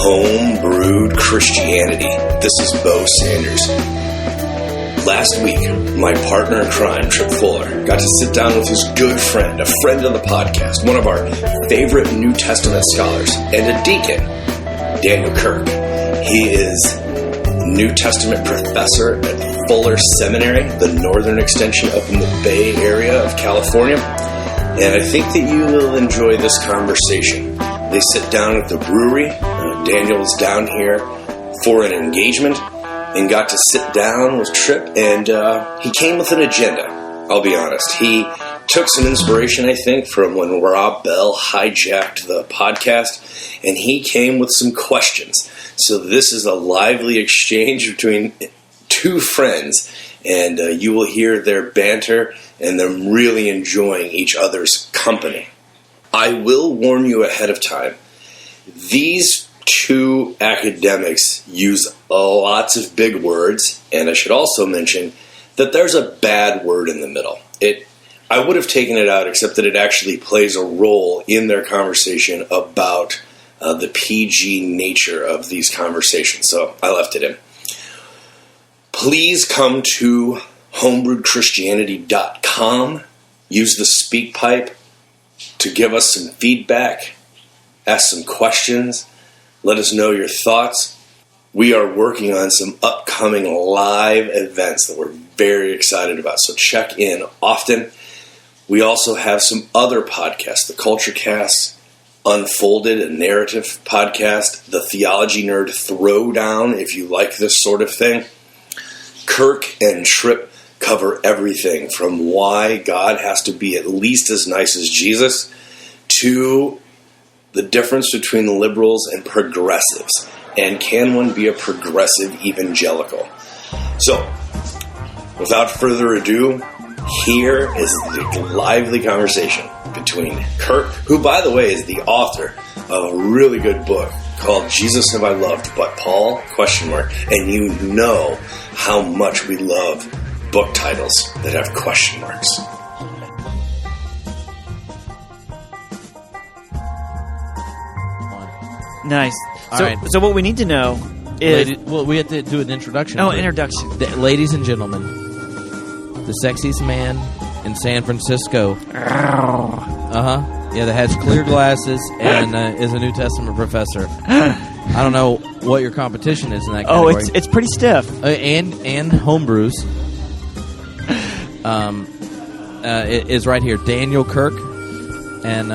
Homebrewed Christianity. This is Bo Sanders. Last week, my partner in crime, Tripp, got to sit down with his good friend, a friend of the podcast, one of our favorite New Testament scholars, and a deacon, Daniel Kirk. He is New Testament professor at Fuller Seminary, the northern extension up in the Bay Area of California. And I think that you will enjoy this conversation. They sit down at the brewery. Daniel was down here for an engagement and got to sit down with Tripp, and he came with an agenda, I'll be honest. He took some inspiration, I think, from when Rob Bell hijacked the podcast, and he came with some questions. So this is a lively exchange between two friends, and you will hear their banter and them really enjoying each other's company. I will warn you ahead of time, these two academics use lots of big words, and I should also mention that there's a bad word in the middle. I would have taken it out, except that it actually plays a role in their conversation about the PG nature of these conversations, so I left it in. Please come to homebrewedchristianity.com. Use the speak pipe to give us some feedback, ask some questions, let us know your thoughts. We are working on some upcoming live events that we're very excited about, so check in often. We also have some other podcasts, the Culture Cast, Unfolded, a narrative podcast, the Theology Nerd Throwdown, if you like this sort of thing. Kirk and Tripp cover everything from why God has to be at least as nice as Jesus to the difference between liberals and progressives. And can one be a progressive evangelical? So, without further ado, here is the lively conversation between Kirk, who, by the way, is the author of a really good book called Jesus Have I Loved But Paul? ? And you know how much we love book titles that have question marks. Nice. All right. So what we need to know is... we have to do an introduction. Oh, introduction. Ladies and gentlemen, the sexiest man in San Francisco. Yeah, that has clear glasses and is a New Testament professor. I don't know what your competition is in that category. Oh, it's pretty stiff. And homebrews. It is right here. Daniel Kirk. And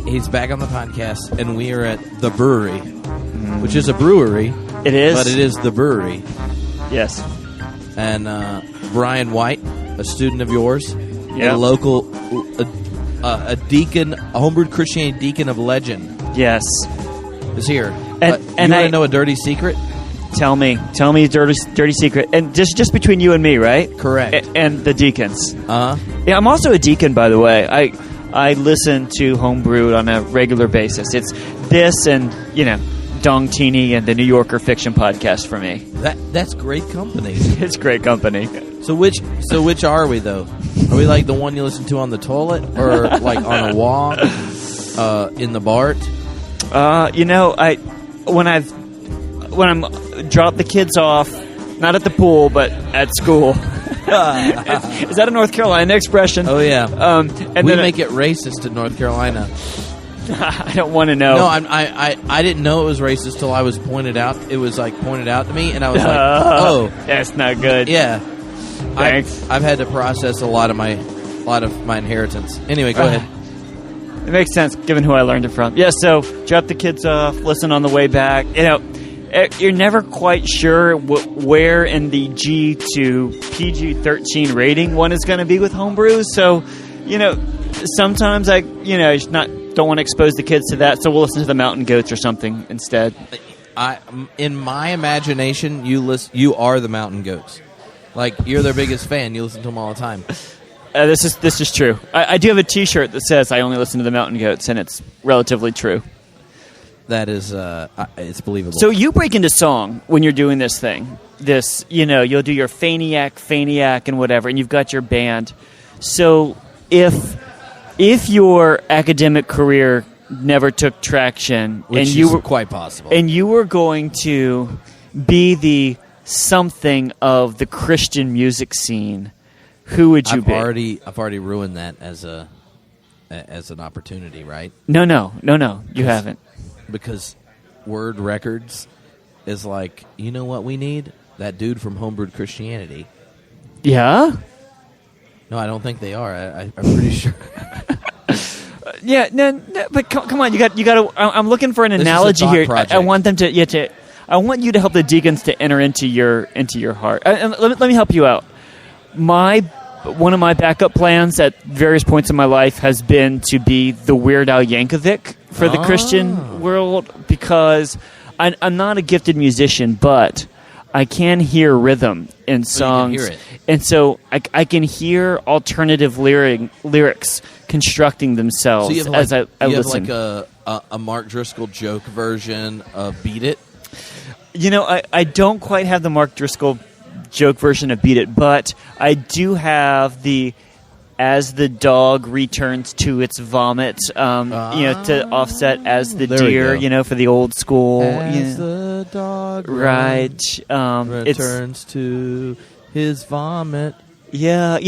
he's back on the podcast. And we are at the Bruery, which is a brewery. It is. But it is the Bruery. Yes. And Brian White, a student of yours. Yep. A local... a deacon, a homebrewed Christianity deacon of legend. Yes. Is here. And you want to know a dirty secret? Tell me a dirty secret. And just between you and me, right? Correct. And the deacons. Uh-huh. Yeah, I'm also a deacon, by the way. I listen to Homebrewed on a regular basis. It's this and, Dong Teeny and the New Yorker Fiction Podcast for me. That's great company. It's great company. So which are we, though? Are we like the one you listen to on the toilet, or like on a walk, in the BART? When I'm drop the kids off, not at the pool, but at school. Is that a North Carolina expression? Oh yeah. And we make it racist in North Carolina. I don't want to know. No, I didn't know it was racist till I was pointed out. It was like pointed out to me, and I was like, oh, that's not good. Yeah. Thanks. I've had to process a lot of my inheritance. Anyway, go ahead. It makes sense given who I learned it from. Yeah, so drop the kids off, listen on the way back. You're never quite sure where in the G to PG-13 rating one is going to be with homebrews. So, sometimes I don't want to expose the kids to that, so we'll listen to the Mountain Goats or something instead. In my imagination, you are the Mountain Goats. Like, you're their biggest fan. You listen to them all the time. This is true. I do have a T-shirt that says I only listen to the Mountain Goats, and it's relatively true. That is, it's believable. So you break into song when you're doing this thing. You'll do your Faniac, and whatever, and you've got your band. So if your academic career never took traction, Which and is you were quite possible. and you were going to be the something of the Christian music scene, who would you be? I've already ruined that as an opportunity, right? No, you haven't. Because Word Records is like, you know what we need? That dude from Homebrewed Christianity. Yeah? No, I don't think they are. I'm pretty sure. Yeah, no, but come on, you got to. I'm looking for an analogy here. I want them to. I want you to help the deacons to enter into your heart. And let me help you out. One of my backup plans at various points in my life has been to be the Weird Al Yankovic for the Christian world, because I'm not a gifted musician, but I can hear rhythm in songs, you can hear it. And so I can hear alternative lyrics constructing themselves So as I listen. You have like a Mark Driscoll joke version of Beat It? You know, I don't quite have the Mark Driscoll joke version of Beat It, but I do have the as the dog returns to its vomit, to offset as the deer, for the old school. As the dog returns to his vomit. Yeah,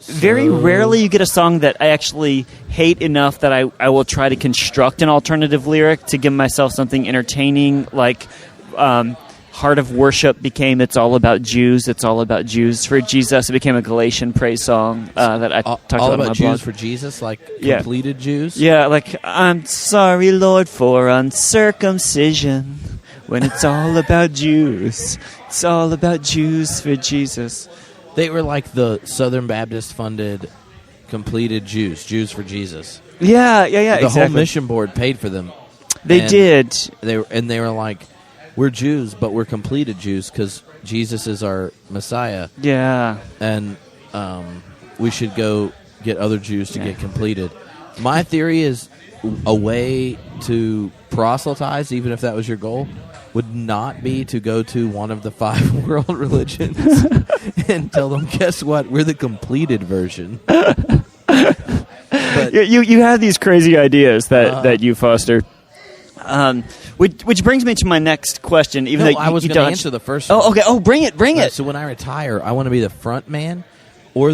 very rarely you get a song that I actually hate enough that I will try to construct an alternative lyric to give myself something entertaining, like Heart of Worship became It's All About Jews. It's all about Jews for Jesus. It became a Galatian praise song that I talked about in my blog. Jews for Jesus, like completed Jews? Yeah, like, I'm sorry, Lord, for uncircumcision when it's all about Jews. It's all about Jews for Jesus. They were like the Southern Baptist funded completed Jews for Jesus. Yeah, The whole mission board paid for them. They did. They were like, we're Jews, but we're completed Jews because Jesus is our Messiah. Yeah. And we should go get other Jews to get completed. My theory is a way to proselytize, even if that was your goal, would not be to go to one of the 5 world religions and tell them, guess what? We're the completed version. But you have these crazy ideas that you foster. Which brings me to my next question. Even though I was going to answer the first one. Oh, okay. Oh, bring it. So when I retire, I want to be the front man, or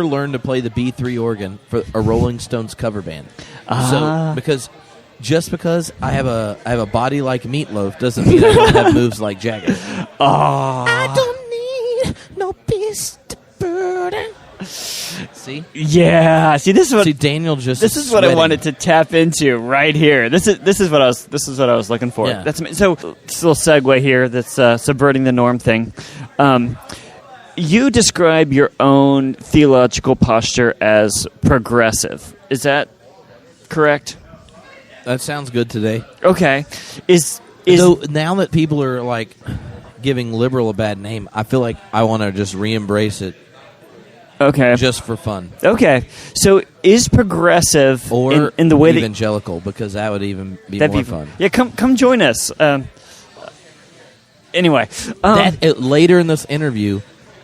learn to play the B3 organ for a Rolling Stones cover band. So because I have a body like Meatloaf doesn't mean I don't have moves like Jagger. I don't need no beast burden. See? Yeah. See, Daniel just. This is what I wanted to tap into right here. This is what I was looking for. Yeah. So, this little segue here. That's subverting the norm thing. You describe your own theological posture as progressive. Is that correct? That sounds good today. Okay. So now that people are like giving liberal a bad name, I feel like I want to just re-embrace it. Okay. Just for fun. Okay. So is progressive or in the way evangelical, because that would even be more fun. Yeah, come join us. Anyway. Later in this interview,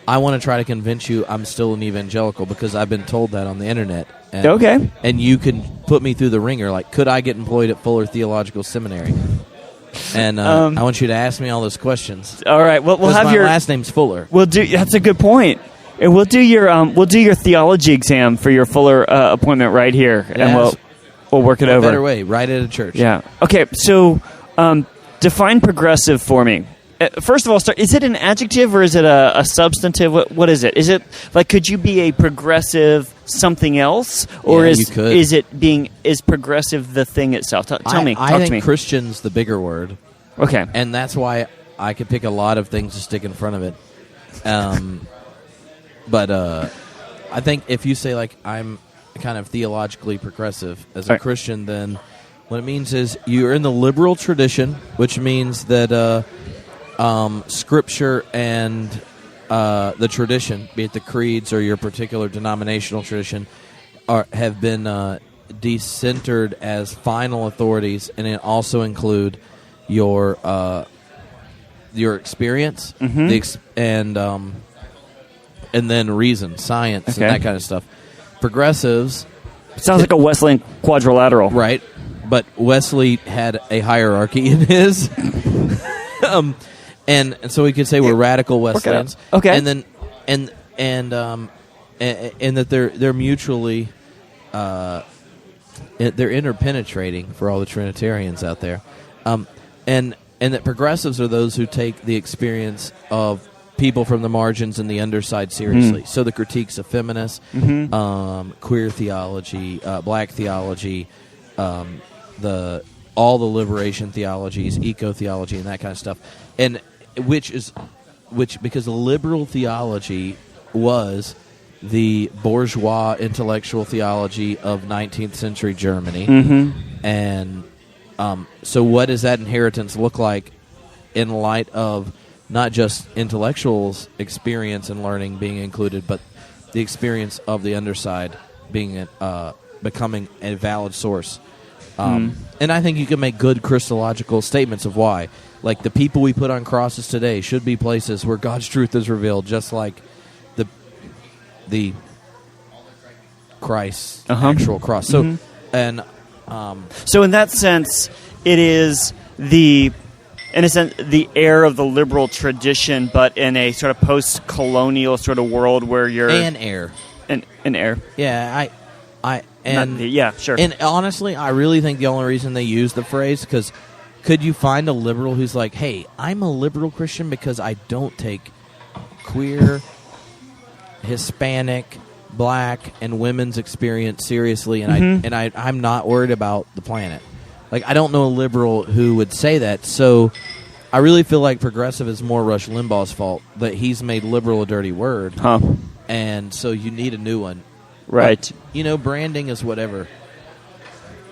I want to try to convince you I'm still an evangelical, because I've been told that on the internet. Okay. And you can put me through the ringer. Like, could I get employed at Fuller Theological Seminary? And I want you to ask me all those questions. All right. Well, we'll have my last name's Fuller. That's a good point. And we'll do your theology exam for your Fuller appointment right here, and we'll work it over. Better way, right at a church. Yeah. Okay. So, define progressive for me. First of all, is it an adjective or is it a substantive? What is it? Is it like, could you be a progressive something else, or is progressive the thing itself? Tell me. I think Christian's the bigger word. Okay. And that's why I could pick a lot of things to stick in front of it. But I think if you say, like, I'm kind of theologically progressive as a Christian, then what it means is you're in the liberal tradition, which means that Scripture and the tradition, be it the creeds or your particular denominational tradition, have been decentered as final authorities, and it also include your experience, and then reason, science, and that kind of stuff. Progressives... It sounds like a Wesleyan quadrilateral. Right. but Wesley had a hierarchy in his, and so we could say we're radical Wesleyans. Okay, and then and that they're mutually they're interpenetrating for all the Trinitarians out there, and that progressives are those who take the experience of people from the margins and the underside seriously. So the critiques of feminists, queer theology, black theology, all the liberation theologies, eco theology, and that kind of stuff, and which because the liberal theology was the bourgeois intellectual theology of 19th century Germany, and so what does that inheritance look like in light of not just intellectuals' experience and learning being included, but the experience of the underside being becoming a valid source. And I think you can make good Christological statements of why. Like, the people we put on crosses today should be places where God's truth is revealed, just like the Christ's actual cross. So, so in that sense, it is the heir of the liberal tradition, but in a sort of post-colonial sort of world where you're an heir. An heir. Yeah, sure. And honestly, I really think the only reason they use the phrase, because could you find a liberal who's like, "Hey, I'm a liberal Christian because I don't take queer, Hispanic, black, and women's experience seriously, and I'm not worried about the planet." Like, I don't know a liberal who would say that. So I really feel like progressive is more Rush Limbaugh's fault, that he's made liberal a dirty word. And so you need a new one. Right. But, branding is whatever.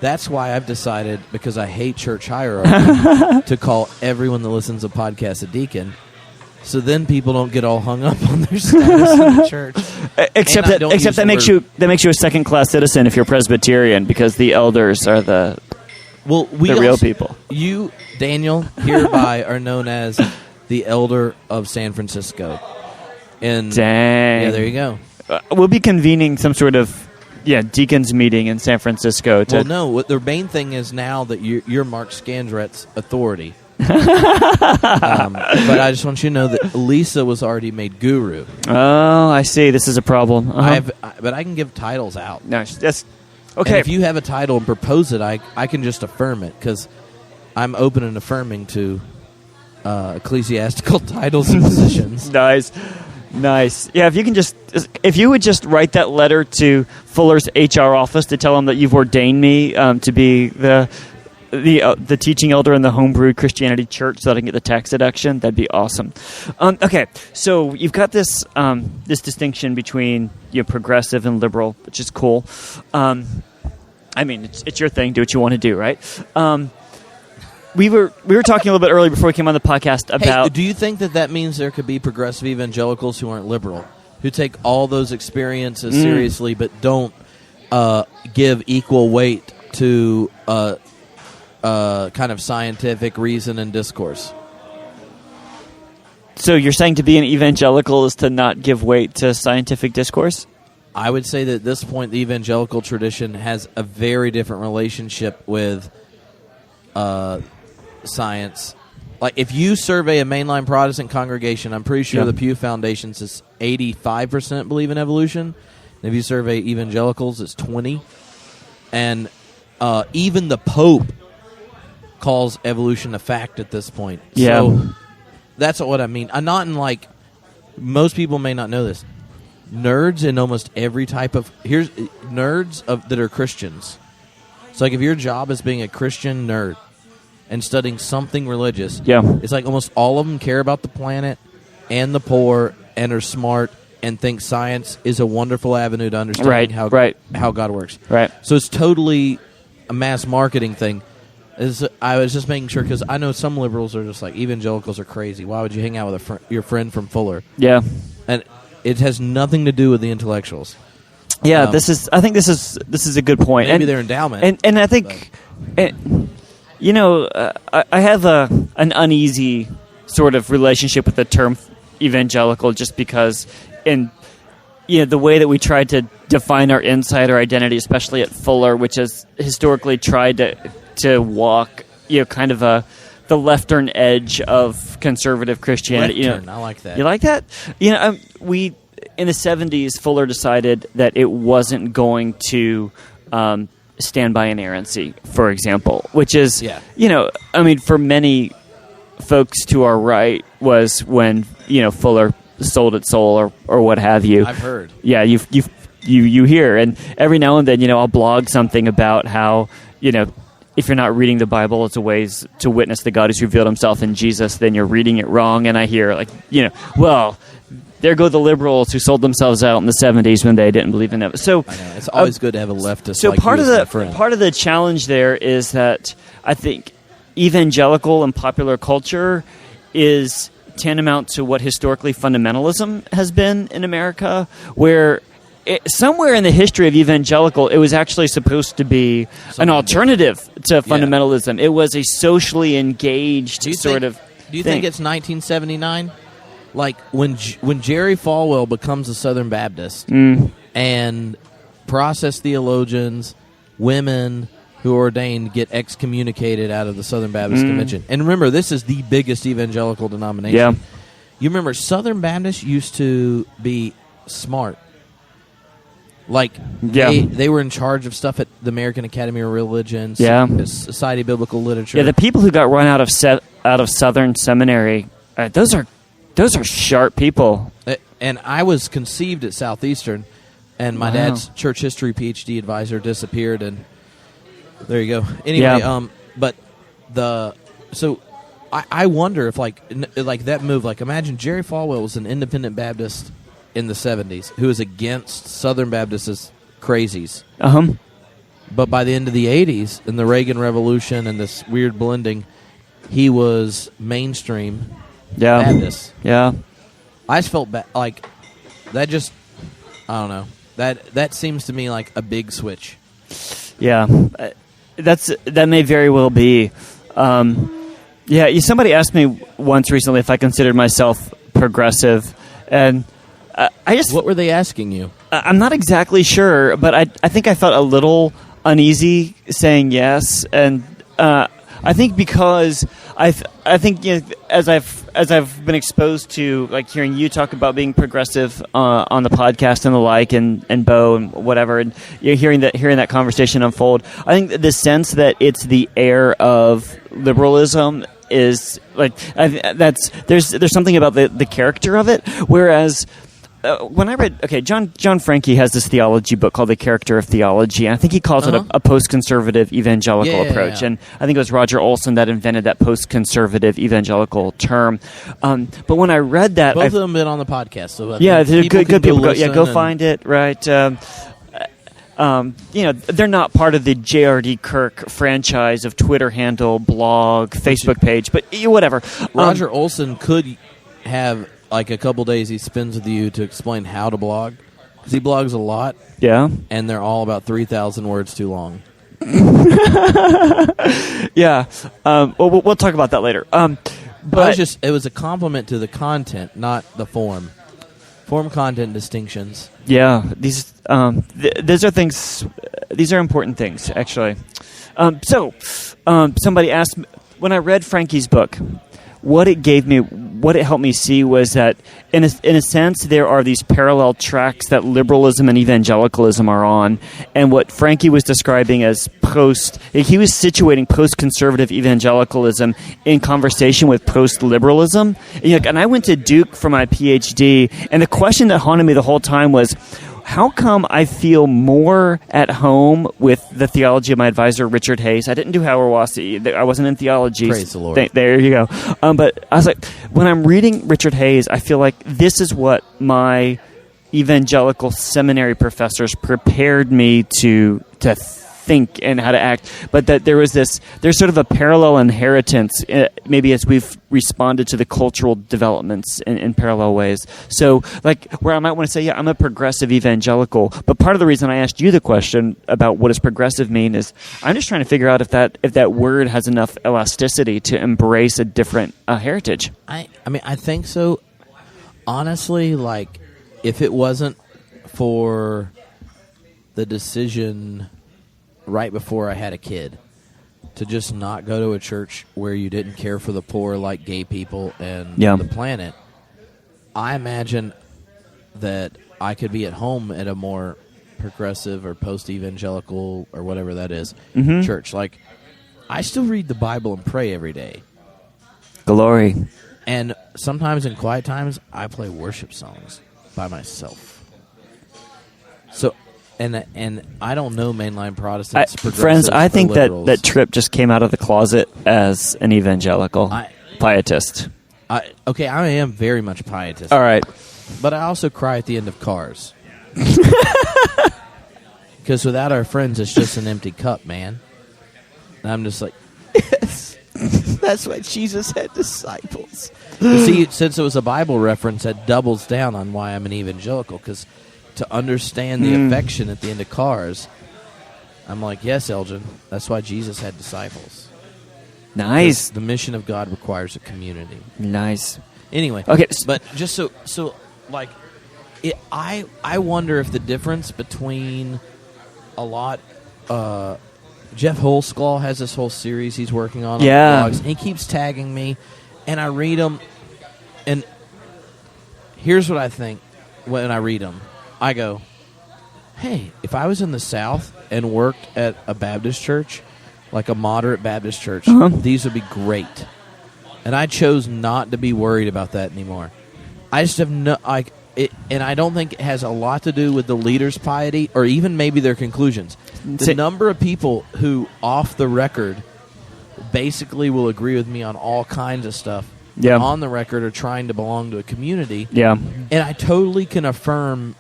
That's why I've decided, because I hate church hierarchy, to call everyone that listens to podcasts a deacon. So then people don't get all hung up on their status in the church. Except that makes you a second-class citizen if you're Presbyterian, because the elders are the real people. You, Daniel, hereby are known as the elder of San Francisco. And dang. Yeah, there you go. We'll be convening some sort of deacons meeting in San Francisco. Well, no, the main thing is now that you're Mark Scandrett's authority. But I just want you to know that Lisa was already made guru. Oh, I see. This is a problem. But I can give titles out. No, that's okay. And if you have a title and propose it, I can just affirm it, because I'm open and affirming to ecclesiastical titles and positions. Nice. Yeah, if you would just write that letter to Fuller's HR office to tell them that you've ordained me to be the teaching elder in the Homebrew Christianity Church, so that I can get the tax deduction, that'd be awesome. Okay, so you've got this distinction between progressive and liberal, which is cool. I mean, it's your thing. Do what you want to do, right? We were talking a little bit earlier before we came on the podcast about... Hey, do you think that means there could be progressive evangelicals who aren't liberal, who take all those experiences seriously, but don't give equal weight to kind of scientific reason and discourse? So you're saying to be an evangelical is to not give weight to scientific discourse? I would say that at this point, the evangelical tradition has a very different relationship with science. Like, if you survey a mainline Protestant congregation, I'm pretty sure the Pew Foundation says 85% believe in evolution. And if you survey evangelicals, it's 20%. And even the Pope calls evolution a fact at this point. Yeah. So that's what I mean. I'm not in, like, most people may not know this. Nerds in almost every type of... Here's nerds that are Christians. So, like, if your job is being a Christian nerd and studying something religious, it's like almost all of them care about the planet and the poor and are smart and think science is a wonderful avenue to understanding how God works. Right. So it's totally a mass marketing thing. I was just making sure, because I know some liberals are just like, evangelicals are crazy. Why would you hang out with your friend from Fuller? Yeah. And it has nothing to do with the intellectuals. Yeah, I think this is a good point. Maybe their endowment. And I think, I have an uneasy sort of relationship with the term evangelical, just because the way that we tried to define our insider identity, especially at Fuller, which has historically tried to to walk, kind of the left-turn edge of conservative Christianity. Left-turn, I like that. You like that? We in the 70s, Fuller decided that it wasn't going to stand by inerrancy, for example, which is, for many folks to our right was when, Fuller sold its soul or what have you. I've heard. Yeah, you hear. And every now and then, I'll blog something about how, if you're not reading the Bible as a ways to witness that God has revealed himself in Jesus, then you're reading it wrong. And I hear, well, there go the liberals who sold themselves out in the 70s when they didn't believe in it. So I know. It's always good to have a leftist. So like part you of as my friend. part of the challenge there is that I think evangelical and popular culture is tantamount to what historically fundamentalism has been in America, where somewhere in the history of evangelical, it was actually supposed to be an alternative to fundamentalism. It was a socially engaged Do you think think it's 1979? Like when Jerry Falwell becomes a Southern Baptist and process theologians, women who are ordained get excommunicated out of the Southern Baptist Convention. And remember, this is the biggest evangelical denomination. Yeah. You remember, Southern Baptists used to be smart. Like, they were in charge of stuff at the American Academy of Religions, Society of Biblical Literature. Yeah, the people who got run out of Southern Seminary, those are sharp people. And I was conceived at Southeastern, and my dad's church history PhD advisor disappeared, and there you go. Anyway, I wonder if like that move, like imagine Jerry Falwell was an independent Baptist in the 70s who was against Southern Baptists as crazies. But by the end of the 80s, in the Reagan Revolution and this weird blending, he was mainstream Baptist. Yeah. I just felt like that just, I don't know. That seems to me like a big switch. Yeah. That may very well be. Somebody asked me once recently if I considered myself progressive, and What were they asking you? I'm not exactly sure, but I think I felt a little uneasy saying yes, and I think because I think as I've been exposed to like hearing you talk about being progressive on the podcast and the like, and Bo and whatever, and you're hearing that conversation unfold. I think the sense that it's the air of liberalism is like there's something about the character of it, whereas. When I read, John Franke has this theology book called The Character of Theology, and I think he calls it a post-conservative evangelical approach. And I think it was Roger Olson that invented that post-conservative evangelical term. But when I read that... Both of them have been on the podcast. So good people. Go find it, right? They're not part of the J.R.D. Kirk franchise of Twitter handle, blog, Facebook page, but whatever. Roger Olson could have... like a couple days he spends with you to explain how to blog, because he blogs a lot. Yeah, and they're all about 3,000 words too long. Yeah, we'll talk about that later. But it was a compliment to the content, not the form. Form content distinctions. Yeah, these are things. These are important things, actually. Somebody asked when I read Franke's book. What it helped me see was that, in a sense, there are these parallel tracks that liberalism and evangelicalism are on, and what Franke was describing as he was situating post-conservative evangelicalism in conversation with post-liberalism. And I went to Duke for my PhD, and the question that haunted me the whole time was, how come I feel more at home with the theology of my advisor, Richard Hayes? I didn't do Hauerwas. I wasn't in theology. Praise the Lord. There you go. But I was like, when I'm reading Richard Hayes, I feel like this is what my evangelical seminary professors prepared me to think and how to act, but that there's sort of a parallel inheritance, maybe as we've responded to the cultural developments in parallel ways. So, like, where I might want to say, yeah, I'm a progressive evangelical, but part of the reason I asked you the question about what does progressive mean is I'm just trying to figure out if that word has enough elasticity to embrace a different heritage. I mean, I think so. Honestly, like, if it wasn't for the decision right before I had a kid to just not go to a church where you didn't care for the poor like gay people and Yeah. the planet, I imagine that I could be at home at a more progressive or post-evangelical or whatever that is church. Like, I still read the Bible and pray every day. Glory. And sometimes in quiet times, I play worship songs by myself. So, and I don't know mainline Protestants, Friends, I think liberals. that Tripp just came out of the closet as an evangelical pietist. Okay, I am very much a pietist. All right. But I also cry at the end of Cars. Because without our friends, it's just an empty cup, man. And I'm just like, yes, that's why Jesus had disciples. See, since it was a Bible reference, that doubles down on why I'm an evangelical. Because to understand the affection at the end of Cars, I'm like, yes, Elgin, that's why Jesus had disciples. Nice. The mission of God requires a community. Nice. Anyway, Okay, but just so like, I wonder if the difference between a lot. Jeff Holsclaw has this whole series he's working on blogs, and he keeps tagging me, and I read them, and here's what I think when I read them. I go, hey, if I was in the South and worked at a Baptist church, like a moderate Baptist church, these would be great. And I chose not to be worried about that anymore. I just have no, and I don't think it has a lot to do with the leaders' piety or even maybe their conclusions. The number of people who, off the record, basically will agree with me on all kinds of stuff, on the record are trying to belong to a community. Yeah. And I totally can affirm,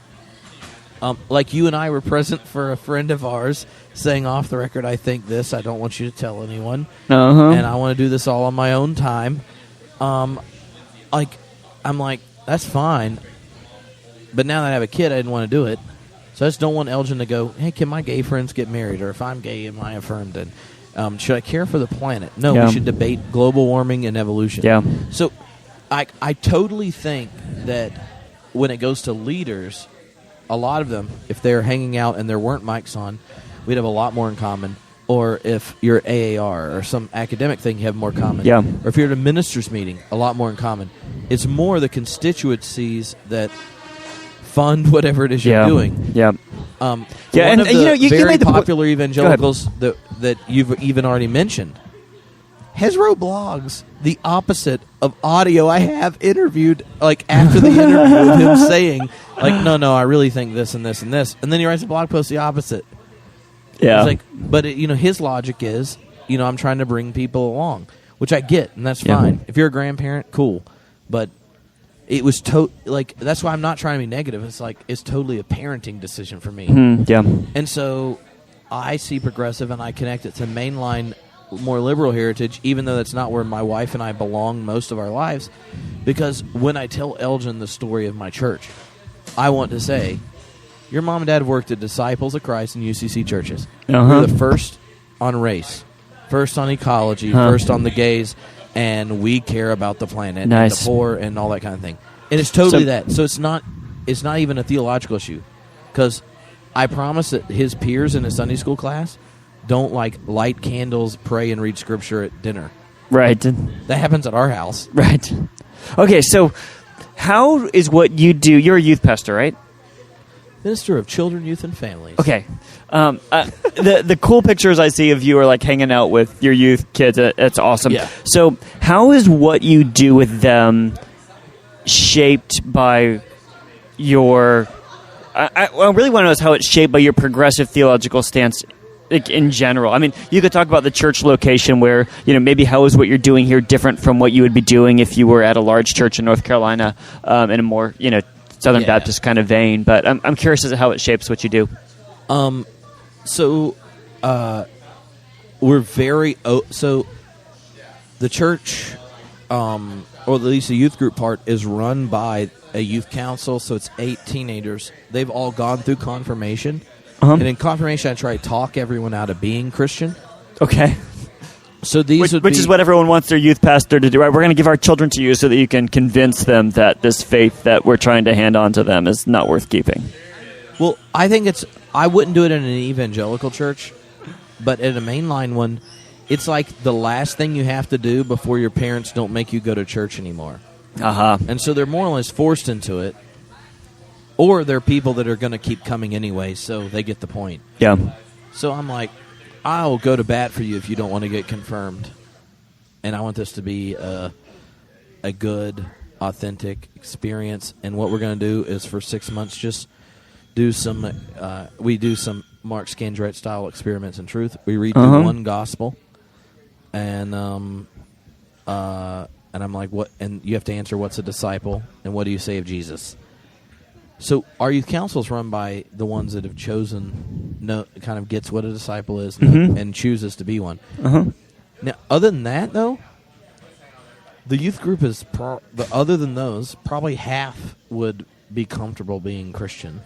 like you and I were present for a friend of ours saying off the record, I think this, I don't want you to tell anyone, and I want to do this all on my own time. I'm like, that's fine. But now that I have a kid, I didn't want to do it. So I just don't want Elgin to go, hey, can my gay friends get married? Or if I'm gay, am I affirmed? And should I care for the planet? No, we should debate global warming and evolution. Yeah. So I totally think that when it goes to leaders, a lot of them, if they're hanging out and there weren't mics on, we'd have a lot more in common. Or if you're AAR or some academic thing, you have more common. Yeah. Or if you're at a minister's meeting, a lot more in common. It's more the constituencies that fund whatever it is you're doing. Yeah. One of the very popular evangelicals that you've even already mentioned, Hezro blogs the opposite of audio I have interviewed, like after the interview with him saying, like, no, I really think this and this and this. And then he writes a blog post the opposite. Yeah. It's like, but his logic is, I'm trying to bring people along, which I get, and that's fine. If you're a grandparent, cool. But it was that's why I'm not trying to be negative. It's like it's totally a parenting decision for me. And so I see progressive and I connect it to mainline, more liberal heritage, even though that's not where my wife and I belong most of our lives. Because when I tell Elgin the story of my church, I want to say, your mom and dad worked at Disciples of Christ and UCC churches. We're the first on race, first on ecology, first on the gays, and we care about the planet and the poor and all that kind of thing. And it's totally that. So it's not even a theological issue. Because I promise that his peers in his Sunday school class don't light candles, pray, and read scripture at dinner. Right. That happens at our house. Right. Okay, so how is what you do? You're a youth pastor, right? Minister of Children, Youth, and Families. Okay. The cool pictures I see of you are hanging out with your youth kids. That's awesome. Yeah. So how is what you do with them shaped by your... I really want to know is how it's shaped by your progressive theological stance in general. I mean, you could talk about the church location where, maybe how is what you're doing here different from what you would be doing if you were at a large church in North Carolina in a more, Southern Baptist kind of vein, but I'm curious as to how it shapes what you do. We're very so the church, or at least the youth group part, is run by a youth council. So it's 8 teenagers. They've all gone through confirmation, and in confirmation, I try to talk everyone out of being Christian. Okay. So which is what everyone wants their youth pastor to do, right? We're going to give our children to you so that you can convince them that this faith that we're trying to hand on to them is not worth keeping. Well, I think I wouldn't do it in an evangelical church, but in a mainline one, it's like the last thing you have to do before your parents don't make you go to church anymore. And so they're more or less forced into it, or they're people that are going to keep coming anyway, so they get the point. Yeah. So I'm like, I'll go to bat for you if you don't want to get confirmed. And I want this to be a good, authentic experience. And what we're going to do is for 6 months just do some, we do some Mark Scandrett style experiments in truth. We read through one gospel, and I'm like, what? And you have to answer, what's a disciple, and what do you say of Jesus? So our youth council is run by the ones that have chosen, kind of gets what a disciple is and chooses to be one. Now, other than that, though, the youth group is, other than those, probably half would be comfortable being Christian.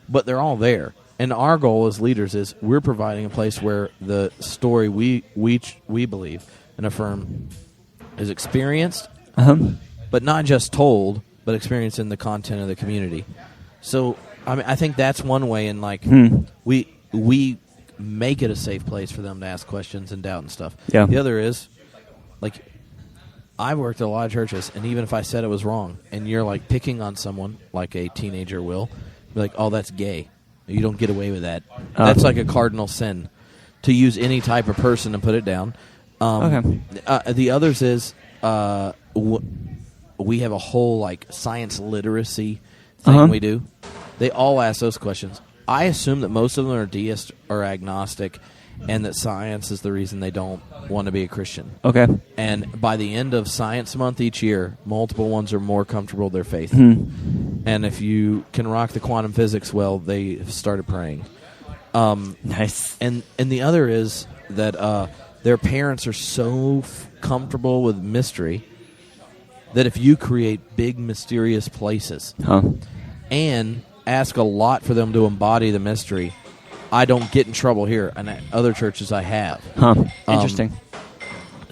But they're all there. And our goal as leaders is we're providing a place where the story we believe and affirm is experienced, but not just told, but experienced in the content of the community. So, I mean, I think that's one way, and like we make it a safe place for them to ask questions and doubt and stuff. Yeah. The other is, like, I've worked at a lot of churches, and even if I said it was wrong, and you're like picking on someone like a teenager will, be like, oh, that's gay. You don't get away with that. That's like a cardinal sin, to use any type of person and put it down. The others is we have a whole like science literacy thing we do. They all ask those questions. I assume that most of them are deist or agnostic, and that science is the reason they don't want to be a Christian. Okay. And by the end of Science Month each year, multiple ones are more comfortable with their faith. And if you can rock the quantum physics well, they have started praying. Nice. And the other is that their parents are so comfortable with mystery that if you create big, mysterious places and ask a lot for them to embody the mystery, I don't get in trouble here, and at other churches I have. Interesting.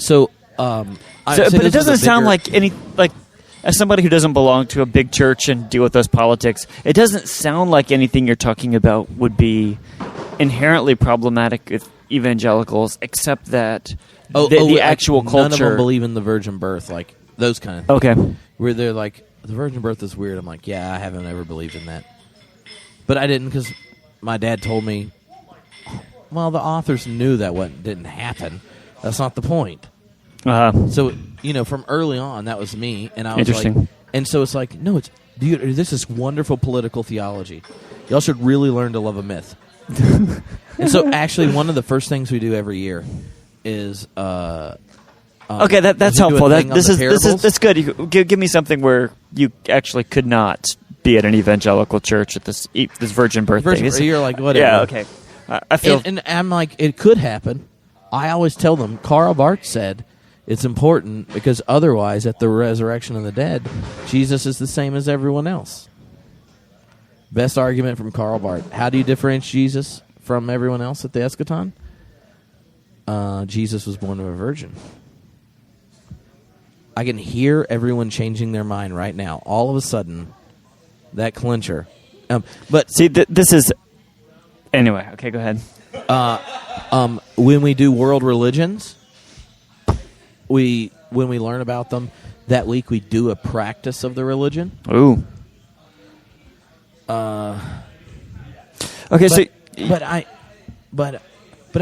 But it doesn't sound like any, like, as somebody who doesn't belong to a big church and deal with those politics, it doesn't sound like anything you're talking about would be inherently problematic with evangelicals, except that the actual culture. None of them believe in the virgin birth, like those kind of things. Okay. Where they're like, the virgin birth is weird. I'm like, yeah, I haven't ever believed in that. But I didn't, because my dad told me, well, the authors knew that didn't happen. That's not the point. So, from early on, that was me, and I was like, and so it's like, no, this is wonderful political theology. Y'all should really learn to love a myth. And so, actually, one of the first things we do every year is okay, that's helpful. That's good. Give me something where you actually could not be at an evangelical church at this virgin birth thing. You're like, whatever. Yeah, okay. I feel, and I'm like, it could happen. I always tell them, Karl Barth said it's important because otherwise, at the resurrection of the dead, Jesus is the same as everyone else. Best argument from Karl Barth. How do you differentiate Jesus from everyone else at the eschaton? Jesus was born of a virgin. I can hear everyone changing their mind right now. All of a sudden, that clincher. But see, this is... Anyway, okay, go ahead. When we do world religions, when we learn about them, that week we do a practice of the religion. Ooh. Okay, but I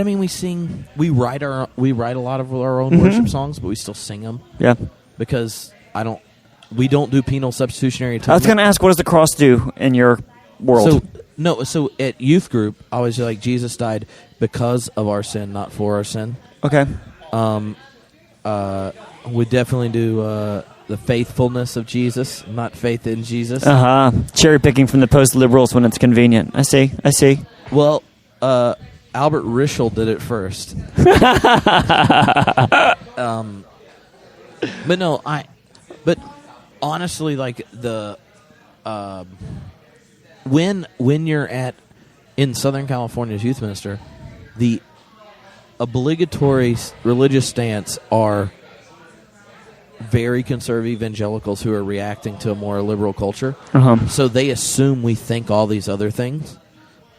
mean, we write a lot of our own worship songs, but we still sing them. Yeah. Because we don't do penal substitutionary atonement. I was going to ask, what does the cross do in your world? So at youth group, I was like, Jesus died because of our sin, not for our sin. Okay. We definitely do the faithfulness of Jesus, not faith in Jesus. Cherry picking from the post-liberals when it's convenient. I see. Well, Albert Rischel did it first. But honestly, like the when you're in Southern California's youth minister, the obligatory religious stance are very conservative evangelicals who are reacting to a more liberal culture. So they assume we think all these other things.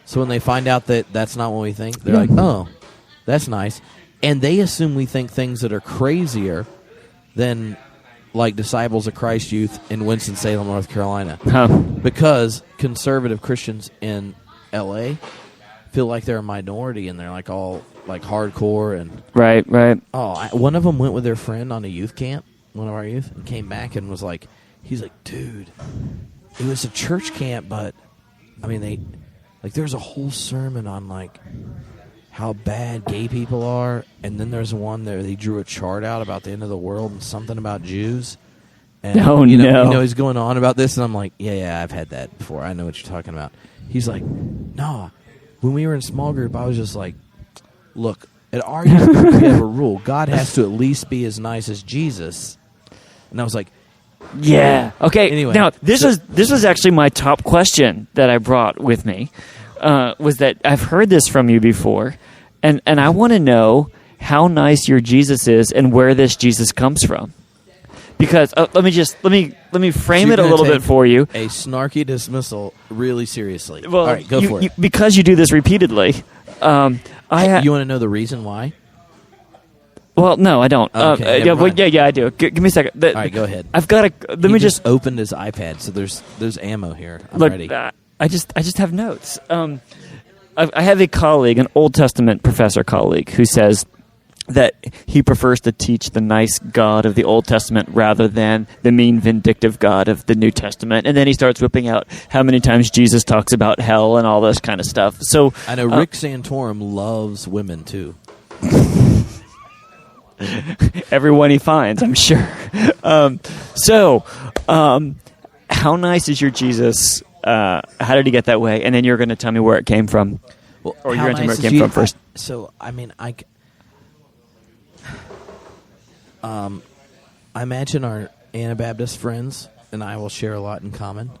So when they find out that that's not what we think, they're like, oh, that's nice. And they assume we think things that are crazier than like Disciples of Christ Youth in Winston-Salem, North Carolina. Huh. Because conservative Christians in L.A. feel like they're a minority and they're like all like hardcore and Right. one of them went with their friend on a youth camp, one of our youth, and came back and was like, he's like, dude, it was a church camp, but I mean there's a whole sermon on like how bad gay people are, and then there's one there they drew a chart out about the end of the world and something about Jews. And you know he's going on about this, and I'm like, yeah, I've had that before. I know what you're talking about. He's like, no. When we were in small group, I was just like, look, at our youth group, we have a rule. God has to at least be as nice as Jesus. And I was like, yeah. Okay. Anyway, now this was actually my top question that I brought with me. Was that I've heard this from you before, and I want to know how nice your Jesus is and where this Jesus comes from. Because let me frame it a little bit for you. A snarky dismissal, really seriously. Well, all right, go for it. Because you do this repeatedly. You want to know the reason why? Well, no, I don't. Okay, yeah, I do. Give me a second. All right, go ahead. I've got to. Let me just opened his iPad, so there's ammo here. I'm ready. I just have notes. I have a colleague, an Old Testament professor colleague, who says that he prefers to teach the nice God of the Old Testament rather than the mean, vindictive God of the New Testament. And then he starts whipping out how many times Jesus talks about hell and all this kind of stuff. So I know Rick Santorum loves women, too. Everyone he finds, I'm sure. How nice is your Jesus? How did he get that way? And then you're going to tell me where it came from. Well, or you're going to tell me where it came from first. I imagine our Anabaptist friends and I will share a lot in common.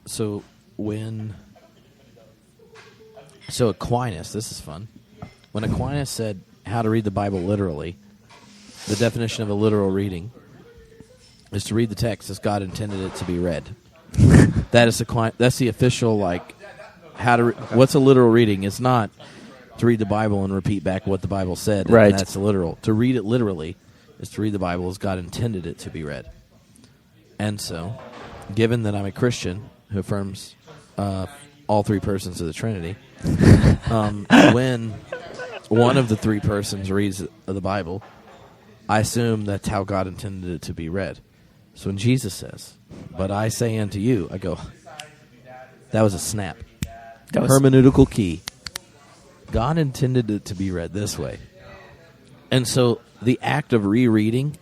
So Aquinas, this is fun. When Aquinas said how to read the Bible literally, the definition of a literal reading is to read the text as God intended it to be read. That's the official what's a literal reading? It's not to read the Bible and repeat back what the Bible said. Right. And that's literal. To read it literally is to read the Bible as God intended it to be read. And so, given that I'm a Christian who affirms all three persons of the Trinity, when one of the three persons reads the Bible, I assume that's how God intended it to be read. So when Jesus says, "But I say unto you," I go, that was a snap. That was hermeneutical key. God intended it to be read this way. And so the act of rereading,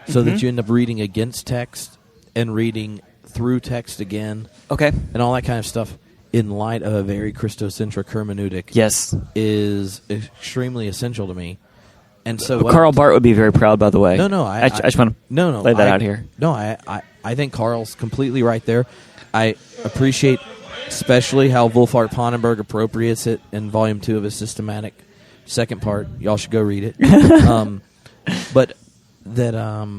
so that you end up reading against text and reading through text again, okay, and all that kind of stuff in light of a very Christocentric hermeneutic, yes, is extremely essential to me. And so Karl Barth would be very proud, by the way. I just want to lay that out here. No, I think Karl's completely right there. I appreciate especially how Wolfhart Pannenberg appropriates it in Volume 2 of his Systematic. Second part, y'all should go read it. But that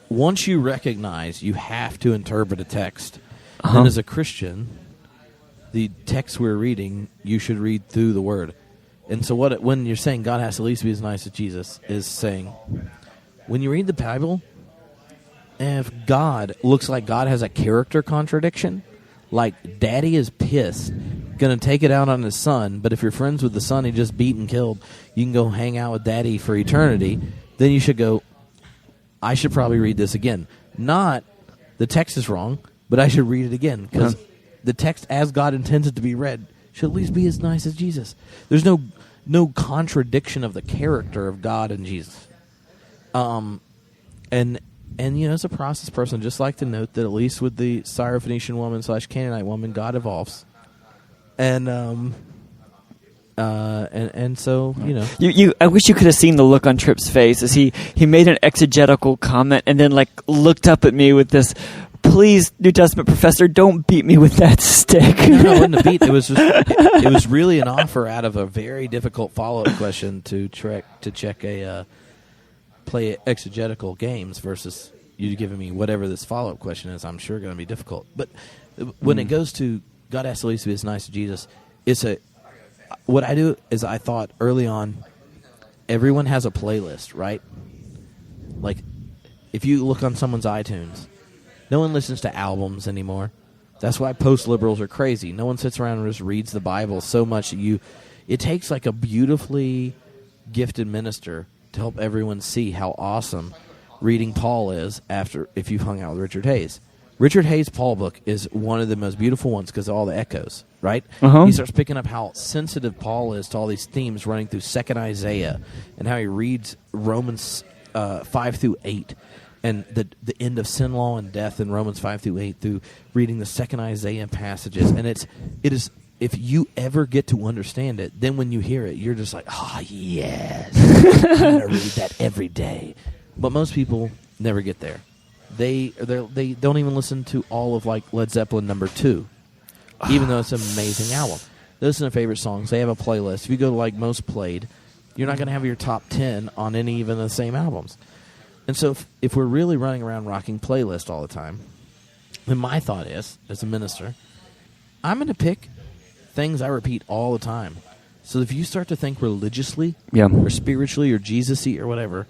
once you recognize you have to interpret a text, then as a Christian, the text we're reading, you should read through the Word. And so when you're saying God has to at least be as nice as Jesus, is saying, when you read the Bible, if God looks like God has a character contradiction, like Daddy is pissed, going to take it out on his son, but if you're friends with the son he just beat and killed, you can go hang out with Daddy for eternity, then you should go, I should probably read this again. Not, the text is wrong, but I should read it again, because the text as God intends it to be read should at least be as nice as Jesus. There's no contradiction of the character of God and Jesus. And as a process person, just like to note that at least with the Syrophoenician woman / Canaanite woman, God evolves. And so, I wish you could have seen the look on Tripp's face as he made an exegetical comment and then looked up at me with this, "Please, New Testament professor, don't beat me with that stick." No, it wasn't a beat. It was just, it was really an offer out of a very difficult follow-up question to check play exegetical games versus you giving me whatever this follow-up question is. I'm sure going to be difficult. But when it goes to God has to at least be as nice as Jesus, what I do is I thought early on, everyone has a playlist, right? Like, if you look on someone's iTunes, no one listens to albums anymore. That's why post-liberals are crazy. No one sits around and just reads the Bible so much that it takes like a beautifully gifted minister to help everyone see how awesome reading Paul is if you've hung out with Richard Hayes. Richard Hayes' Paul book is one of the most beautiful ones because of all the echoes, right? He starts picking up how sensitive Paul is to all these themes running through 2nd Isaiah and how he reads Romans 5 through 8 and the end of sin, law, and death in Romans 5 through 8 through reading the 2nd Isaiah passages. And it is if you ever get to understand it, then when you hear it, you're just like, yes, I'm going to read that every day. But most people never get there. They don't even listen to all of like Led Zeppelin No. 2, even though it's an amazing album. They listen to favorite songs. They have a playlist. If you go to like Most Played, you're not going to have your top 10 on any even the same albums. And so if we're really running around rocking playlist all the time, then my thought is, as a minister, I'm going to pick things I repeat all the time. So if you start to think religiously or spiritually or Jesus-y or whatever,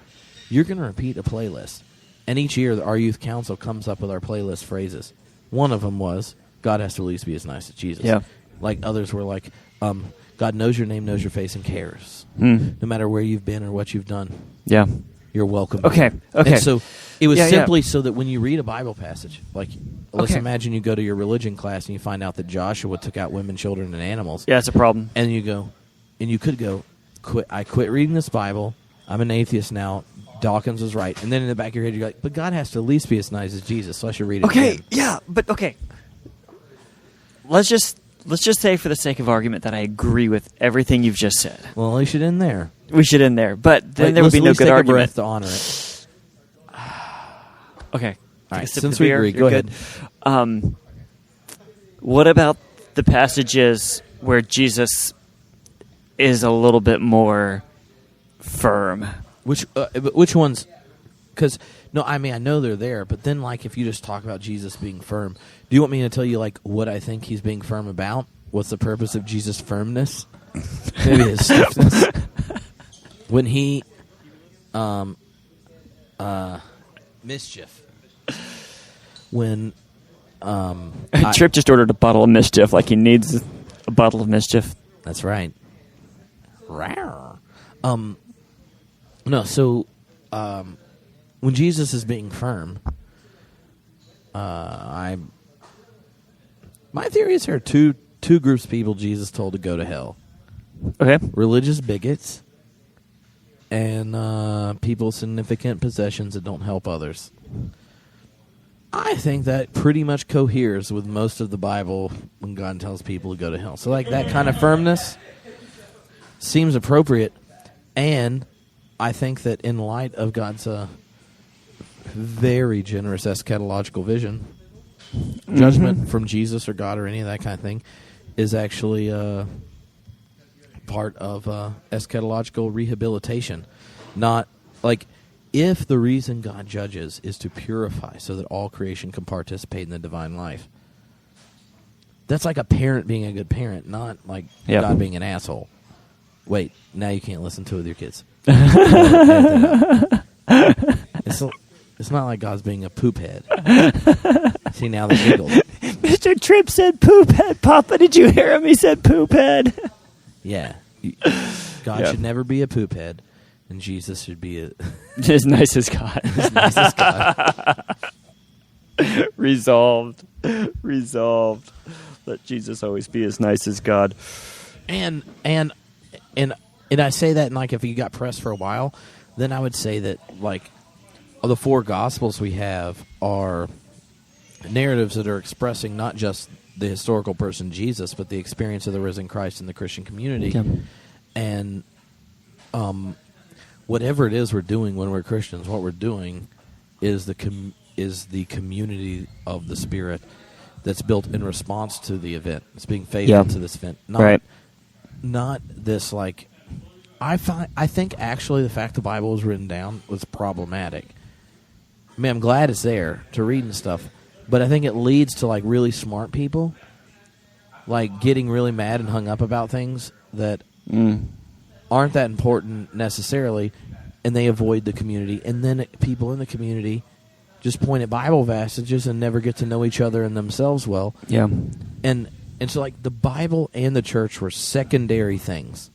you're going to repeat a playlist. And each year, our youth council comes up with our playlist phrases. One of them was, God has to at least be as nice as Jesus. Yeah. Like others were like, God knows your name, knows your face, and cares. No matter where you've been or what you've done. Yeah. You're welcome. Okay. And so it was simply so that when you read a Bible passage, like let's imagine you go to your religion class and you find out that Joshua took out women, children, and animals. Yeah, it's a problem. And you could go, I quit reading this Bible. I'm an atheist now. Dawkins was right. And then in the back of your head, you're like, but God has to at least be as nice as Jesus, so I should read it again. Yeah, but okay. Let's just say for the sake of argument that I agree with everything you've just said. Well, we should end there. We should end there. But then there would be no good argument. Breath to honor it. Okay. All right, since we agree, go ahead. What about the passages where Jesus is a little bit more firm? Which ones? Because I know they're there, but then like if you just talk about Jesus being firm, do you want me to tell you like what I think he's being firm about? What's the purpose of Jesus' firmness? Maybe his stiffness. When he, mischief. When, Tripp just ordered a bottle of mischief, like he needs a bottle of mischief. That's right. Rawr. No, so when Jesus is being firm, my theory is there are two groups of people Jesus told to go to hell. Okay. Religious bigots and people with significant possessions that don't help others. I think that pretty much coheres with most of the Bible when God tells people to go to hell. So like that kind of firmness seems appropriate, and I think that in light of God's very generous eschatological vision, judgment from Jesus or God or any of that kind of thing is actually part of eschatological rehabilitation. Not like if the reason God judges is to purify so that all creation can participate in the divine life. That's like a parent being a good parent, not like God being an asshole. Wait, now you can't listen to it with your kids. It's not like God's being a poop head. See, now they giggled. Mr. Tripp said poop head. Papa, did you hear him? He said poop head. Yeah. God should never be a poop head, and Jesus should be as nice as God. As nice as God. Resolved. Let Jesus always be as nice as God. And I say that, and like if you got pressed for a while, then I would say that like the four Gospels we have are narratives that are expressing not just the historical person Jesus, but the experience of the risen Christ in the Christian community. Yeah. And whatever it is we're doing when we're Christians, what we're doing is the community of the Spirit that's built in response to the event. It's being faithful to this event, not this like. I think actually the fact the Bible was written down was problematic. I mean, I'm glad it's there to read and stuff, but I think it leads to like really smart people like getting really mad and hung up about things that aren't that important necessarily, and they avoid the community. And then people in the community just point at Bible passages and never get to know each other and themselves well. Yeah. And so, like, the Bible and the church were secondary things.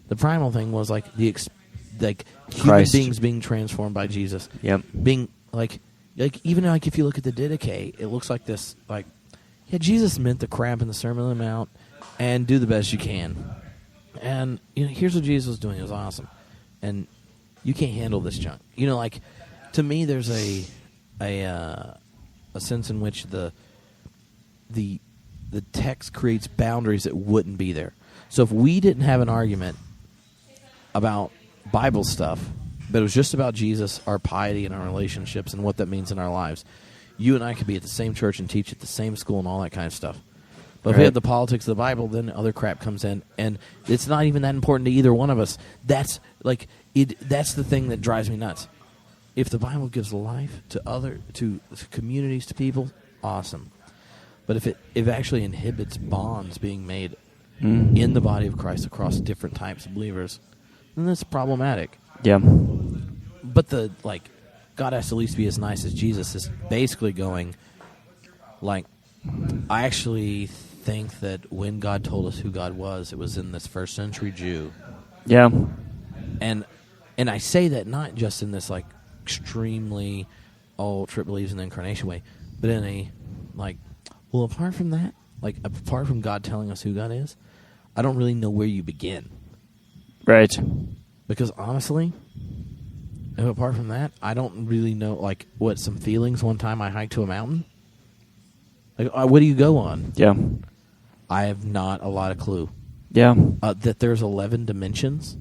The primal thing was, like, human beings being transformed by Jesus. Yep. Being, like even, like, if you look at the Didache, it looks like this, like, yeah, Jesus meant the crap in the Sermon on the Mount and do the best you can. And, here's what Jesus was doing. It was awesome. And you can't handle this junk. Like, to me, there's a sense in which the text creates boundaries that wouldn't be there. So if we didn't have an argument about Bible stuff, but it was just about Jesus, our piety, and our relationships, and what that means in our lives, you and I could be at the same church and teach at the same school and all that kind of stuff. But if we have the politics of the Bible, then other crap comes in, and it's not even that important to either one of us. That's that's the thing that drives me nuts. If the Bible gives life to communities, to people, awesome. But if it actually inhibits bonds being made in the body of Christ across different types of believers, then that's problematic. Yeah. But God has to at least be as nice as Jesus is basically going, like, I actually think that when God told us who God was, it was in this first century Jew. Yeah. And I say that not just in this, like, extremely, Tripp believes in the incarnation way, but in a, like, well, apart from that, like, apart from God telling us who God is, I don't really know where you begin. Right. Because honestly, if apart from that, I don't really know, like, some feelings one time I hiked to a mountain. Like, what do you go on? Yeah. I have not a lot of clue. Yeah. That there's 11 dimensions.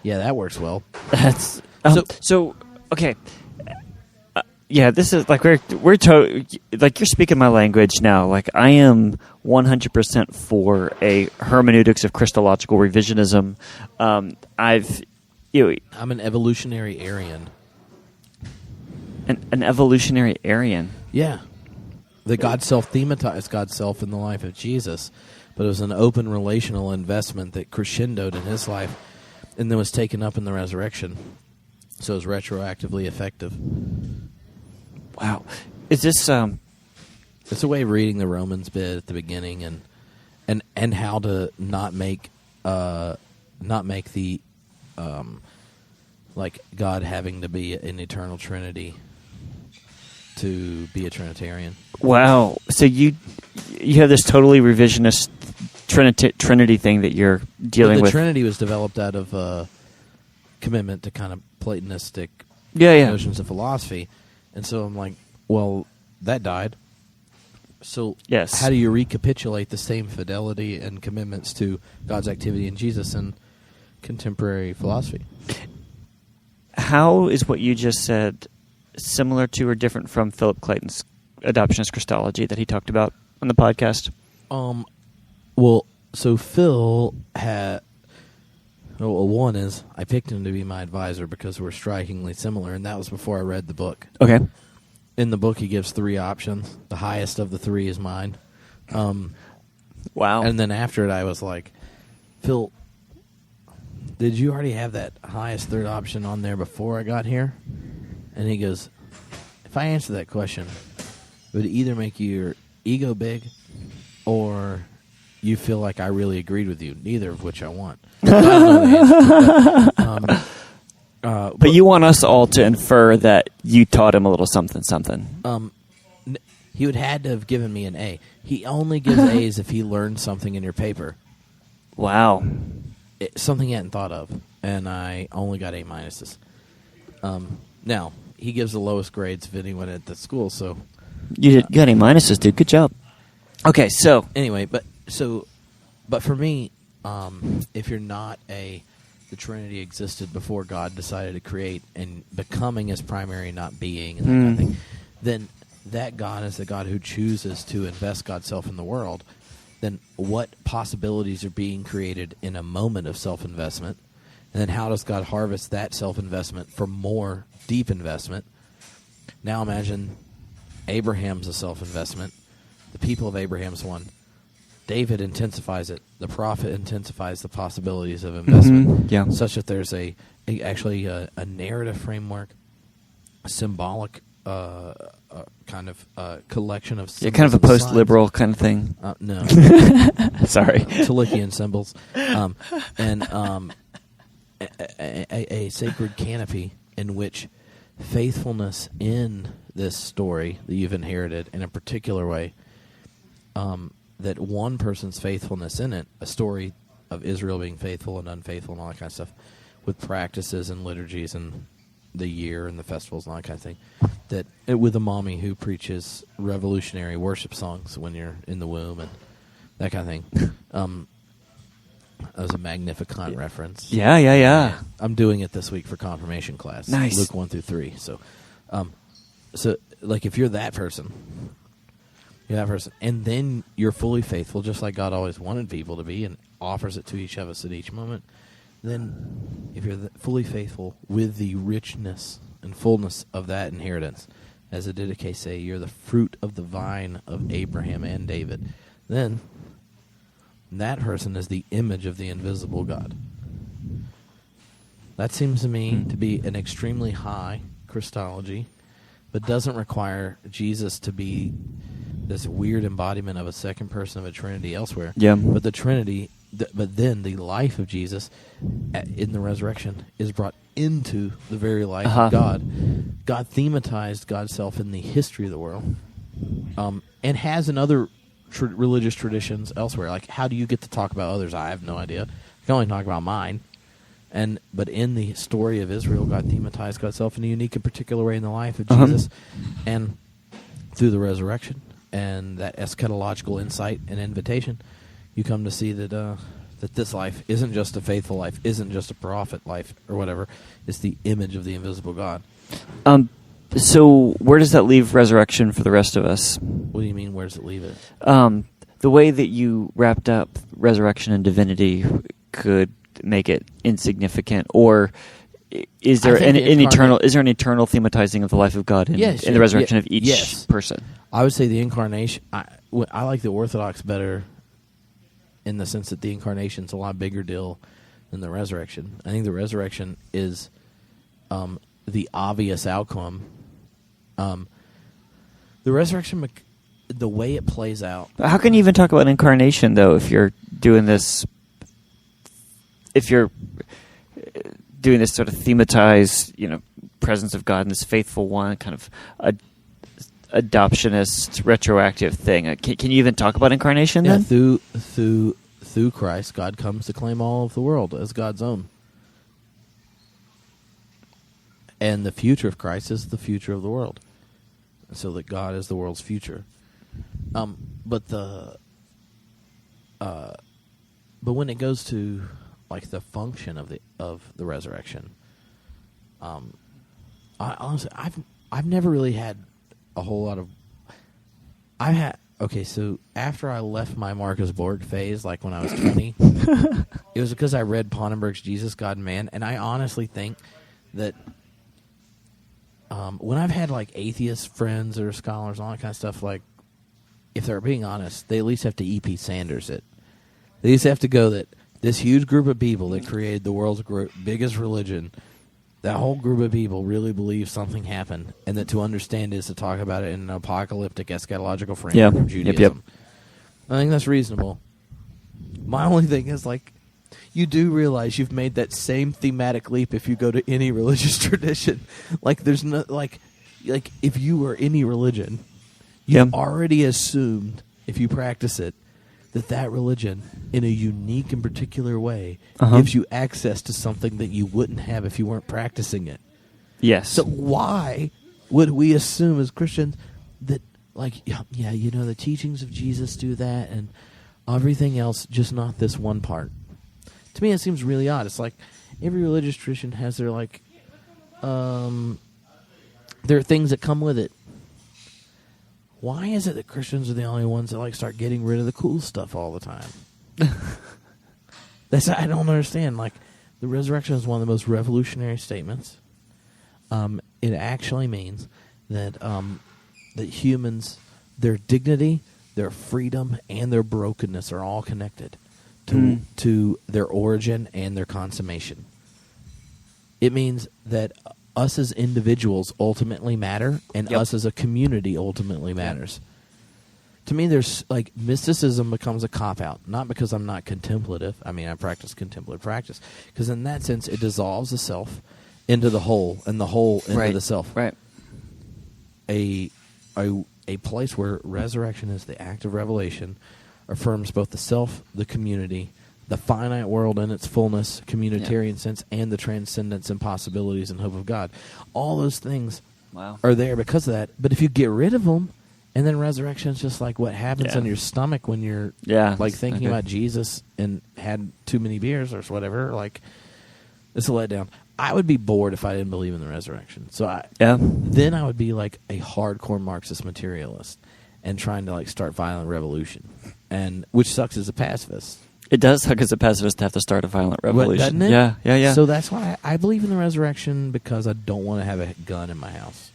Yeah, that works well. That's so okay. Yeah, this is like we're like you're speaking my language now. Like, I am 100% for a hermeneutics of Christological revisionism. I'm an evolutionary Aryan. An evolutionary Aryan. Yeah. The God self-thematized God's self in the life of Jesus, but it was an open relational investment that crescendoed in his life and then was taken up in the resurrection. So it was retroactively effective. Wow. Is this It's a way of reading the Romans bit at the beginning and how to not make the like God having to be an eternal Trinity to be a Trinitarian. Wow. So you have this totally revisionist Trinity thing that you're dealing with. The Trinity was developed out of a commitment to kind of Platonistic notions of philosophy. And so I'm like, well, that died. So yes. How do you recapitulate the same fidelity and commitments to God's activity in Jesus in contemporary philosophy? How is what you just said similar to or different from Philip Clayton's adoptionist Christology that he talked about on the podcast? Well, so Phil had... Well, one is I picked him to be my advisor because we're strikingly similar, and that was before I read the book. Okay. In the book, he gives 3 options. The highest of the 3 is mine. Wow. And then after it, I was like, Phil, did you already have that highest third option on there before I got here? And he goes, if I answer that question, it would either make your ego big or you feel like I really agreed with you, neither of which I want. I don't know the answer, but you want us all to infer that you taught him a little something. He would had to have given me an A. He only gives A's if he learned something in your paper. Wow. Something he hadn't thought of, and I only got A minuses. Now, he gives the lowest grades of anyone at the school, so... You got A minuses, dude. Good job. Okay, so... Anyway, but for me, if you're not the Trinity existed before God decided to create, and becoming is primary, not being, and that kind of thing, then that God is the God who chooses to invest God's self in the world. Then what possibilities are being created in a moment of self-investment? And then how does God harvest that self-investment for more deep investment? Now imagine Abraham's a self-investment. The people of Abraham's one. David intensifies it. The prophet intensifies the possibilities of investment, such that there's actually a narrative framework, a symbolic kind of collection of symbols. Kind of a post-liberal kind of thing. No. Sorry. Talikian symbols. And a sacred canopy in which faithfulness in this story that you've inherited in a particular way, that one person's faithfulness in it, a story of Israel being faithful and unfaithful and all that kind of stuff, with practices and liturgies and the year and the festivals and all that kind of thing, that with a mommy who preaches revolutionary worship songs when you're in the womb and that kind of thing. That was a Magnificat reference. Yeah. I'm doing it this week for confirmation class. Nice. Luke 1-3. So like if you're that person, and then you're fully faithful, just like God always wanted people to be, and offers it to each of us at each moment. Then, if you're fully faithful with the richness and fullness of that inheritance, as the Didache say, you're the fruit of the vine of Abraham and David. Then, that person is the image of the invisible God. That seems to me to be an extremely high Christology, but doesn't require Jesus to be this weird embodiment of a second person of a Trinity elsewhere. Yeah. But the Trinity, but then the life of Jesus in the resurrection is brought into the very life of God. God thematized God's self in the history of the world, and has in other religious traditions elsewhere. Like, how do you get to talk about others? I have no idea. I can only talk about mine. But in the story of Israel, God thematized God's self in a unique and particular way in the life of Jesus, and through the resurrection and that eschatological insight and invitation, you come to see that that this life isn't just a faithful life, isn't just a prophet life or whatever. It's the image of the invisible God. So where does that leave resurrection for the rest of us? What do you mean, where does it leave it? The way that you wrapped up resurrection and divinity could make it insignificant, or is there an eternal thematizing of the life of God in the resurrection of each person? I would say the incarnation. I like the Orthodox better in the sense that the incarnation is a lot bigger deal than the resurrection. I think the resurrection is the obvious outcome. The resurrection, the way it plays out. But how can you even talk about incarnation, though, if you're doing this? If you're doing this sort of thematized, presence of God in this faithful one, kind of adoptionist, retroactive thing. Can you even talk about incarnation then? Through Christ, God comes to claim all of the world as God's own. And the future of Christ is the future of the world. So that God is the world's future. But when it goes to like the function of the resurrection, I honestly I've never really had a whole lot of. So after I left my Marcus Borg phase, like when I was 20, it was because I read Ponnenberg's Jesus, God, and Man, and I honestly think that when I've had like atheist friends or scholars and all that kind of stuff, like if they're being honest, they at least have to E.P. Sanders it. They at least have to go that this huge group of people that created the world's biggest religion, that whole group of people really believe something happened, and that to understand is to talk about it in an apocalyptic eschatological framework of Judaism. I think that's reasonable. My only thing is, like, you do realize you've made that same thematic leap if you go to any religious tradition. Like, there's no, like if you were any religion, you've already assumed, if you practice it, that religion, in a unique and particular way, gives you access to something that you wouldn't have if you weren't practicing it. Yes. So why would we assume as Christians that, like, the teachings of Jesus do that and everything else, just not this one part? To me, it seems really odd. It's like every religious tradition has their, like, there are things that come with it. Why is it that Christians are the only ones that like start getting rid of the cool stuff all the time? I don't understand. Like, the resurrection is one of the most revolutionary statements. It actually means that that humans, their dignity, their freedom and their brokenness are all connected to their origin and their consummation. It means that us as individuals ultimately matter, and us as a community ultimately matters. To me, there's like mysticism becomes a cop-out, not because I'm not contemplative. I mean, I practice contemplative practice, because in that sense, it dissolves the self into the whole, and the whole into the self. Right. A place where resurrection is the act of revelation affirms both the self, the community, the finite world in its fullness, communitarian sense, and the transcendence and possibilities and hope of God. All those things are there because of that. But if you get rid of them, and then resurrection is just like what happens in your stomach when you're like thinking about Jesus and had too many beers or whatever, like it's a letdown. I would be bored if I didn't believe in the resurrection. So then I would be like a hardcore Marxist materialist and trying to like start violent revolution, and which sucks as a pacifist. It does suck as a pacifist to have to start a violent revolution. Doesn't it? Yeah. So that's why I believe in the resurrection, because I don't want to have a gun in my house.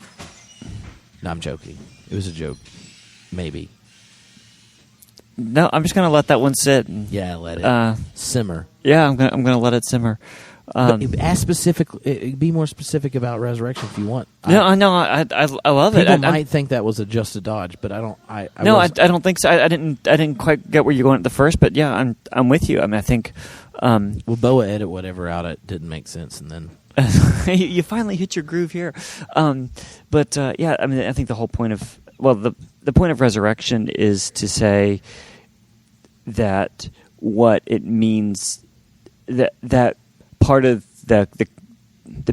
No, I'm joking. It was a joke. Maybe. No, I'm just going to let that one sit. And, let it simmer. Yeah, I'm going to let it simmer. But ask be more specific about resurrection if you want. I love it. People might think that was just a dodge, but I don't. I don't think so. I didn't quite get where you're going at the first, but yeah, I'm with you. I mean, I think. Well, Boa edit whatever out it didn't make sense, and then you finally hit your groove here. But I mean, I think the whole point of the point of resurrection is to say that what it means that part of the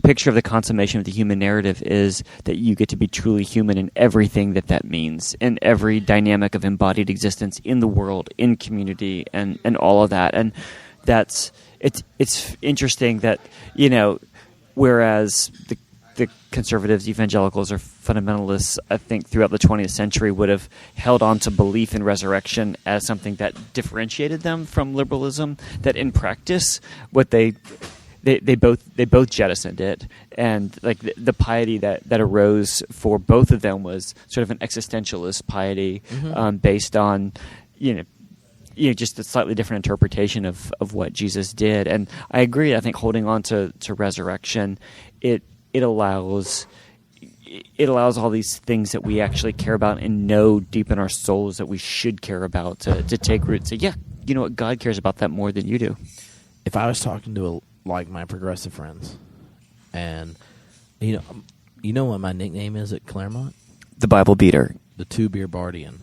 picture of the consummation of the human narrative is that you get to be truly human in everything that means, in every dynamic of embodied existence in the world, in community, and all of that. And it's interesting that, whereas the conservatives, evangelicals, or fundamentalists, I think throughout the 20th century would have held on to belief in resurrection as something that differentiated them from liberalism, that in practice what they both jettisoned it, and like the piety that arose for both of them was sort of an existentialist piety, based on just a slightly different interpretation of what Jesus did. And I agree. I think holding on to resurrection, it allows all these things that we actually care about and know deep in our souls that we should care about to take root and say, yeah, you know what, God cares about that more than you do. If I was talking to my progressive friends, and you know what my nickname is at Claremont? The Bible Beater. The 2-beer Bardian.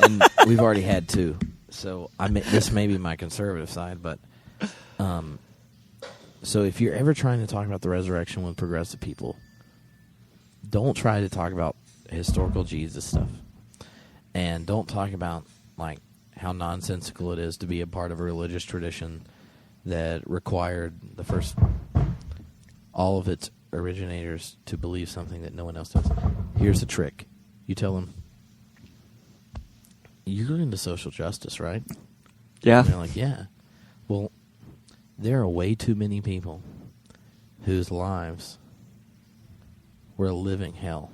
And we've already had 2, so this may be my conservative side, but so if you're ever trying to talk about the resurrection with progressive people, don't try to talk about historical Jesus stuff, and don't talk about like how nonsensical it is to be a part of a religious tradition that required all of its originators to believe something that no one else does. Here's the trick. You tell them, you're into social justice, right? Yeah. And they're like, yeah. Well, there are way too many people whose lives were a living hell,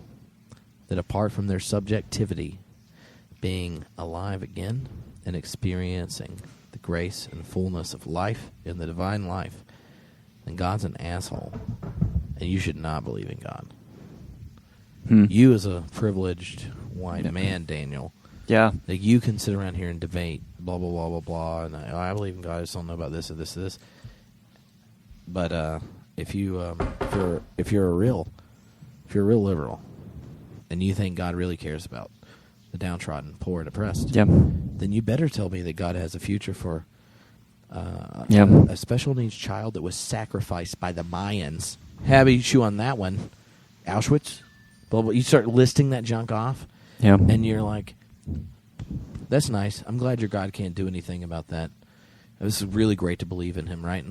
that apart from their subjectivity, being alive again and experiencing the grace and fullness of life in the divine life, then God's an asshole, and you should not believe in God. You as a privileged white man, Daniel, like you can sit around here and debate, blah, blah, blah, blah, blah, and I believe in God, I just don't know about this or this or this. But if you're a real liberal, and you think God really cares about the downtrodden, poor, and oppressed, then you better tell me that God has a future for a special needs child that was sacrificed by the Mayans. Habby, chew on that one. Auschwitz, blah, blah. You start listing that junk off, and you're like, that's nice. I'm glad your God can't do anything about that. This is really great to believe in him, right?